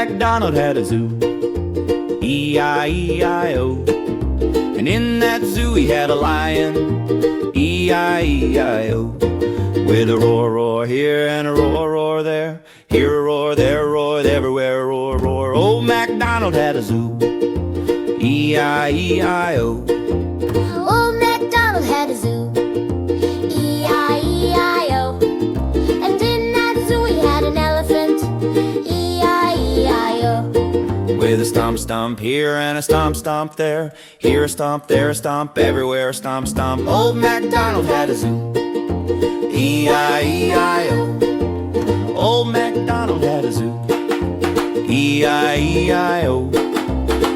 MacDonald had a zoo, E-I-E-I-O. And in that zoo he had a lion, E-I-E-I-O. With a roar, roar here and a roar, roar there. Here a roar, there a roar, everywhere a roar, roar. Old MacDonald had a zoo, E-I-E-I-O. Old MacDonald had a zoo, E-I-E-I-O. And in that zoo he had an elephant, E-I-E-I-O. With a stomp, stomp here and a stomp, stomp there. Here a stomp, there a stomp, everywhere a stomp, stomp. Old MacDonald had a zoo, E-I-E-I-O. Old MacDonald had a zoo, E-I-E-I-O.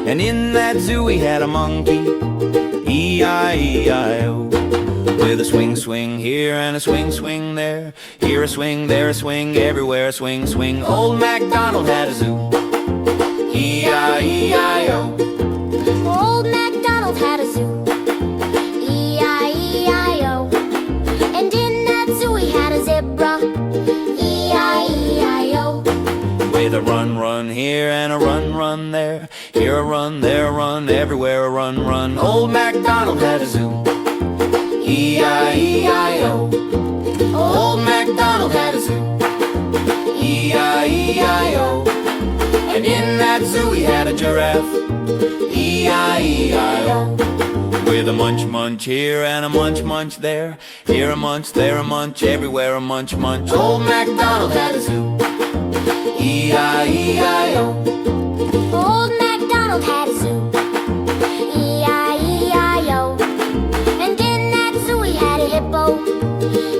And in that zoo he had a monkey, E-I-E-I-O. With a swing, swing here and a swing, swing there. Here a swing, there a swing, everywhere a swing, swing. Old MacDonald had a zoo, E-I-E-I-O. Old MacDonald had a zoo, E-I-E-I-O. And in that zoo he had a zebra, E-I-E-I-O. With a run, run here and a run, run there. Here a run, there a run, everywhere a run, run. Old MacDonald had a zoo, E-I-E-I-O. Old MacDonald had a zoo, E-I-E-I-O. And in that zoo he had a giraffe, E-I-E-I-O. With a munch, munch here and a munch, munch there. Here a munch, there a munch, everywhere a munch, munch. Old MacDonald had a zoo, E-I-E-I-O. Old MacDonald had a zoo, E-I-E-I-O. And in that zoo he had a hippo,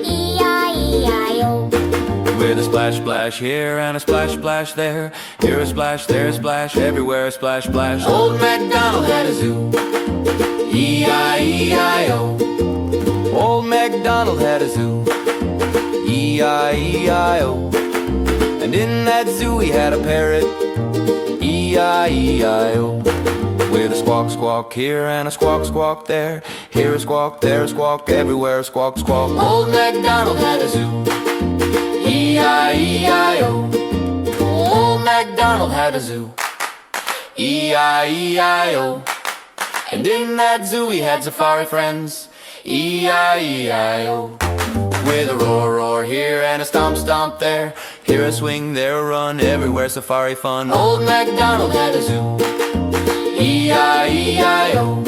E-I-E-I-O. With a splash, splash here and a splash, splash there. Here a splash, there a splash, everywhere a splash, splash. Old MacDonald had a zoo, E-I-E-I-O. Old MacDonald had a zoo, E-I-E-I-O. And in that zoo he had a parrot, E-I-E-I-O. With a squawk, squawk here and a squawk, squawk there. Here a squawk, there a squawk, everywhere a squawk, squawk. Old MacDonald had a zoo, E-I-E-I-O. Old MacDonald had a zoo, E-I-E-I-O. And in that zoo he had safari friends, E-I-E-I-O. With a roar, roar here and a stomp, stomp there. Here a swing, there a run, everywhere safari fun. Old MacDonald had a zoo, E-I-E-I-O.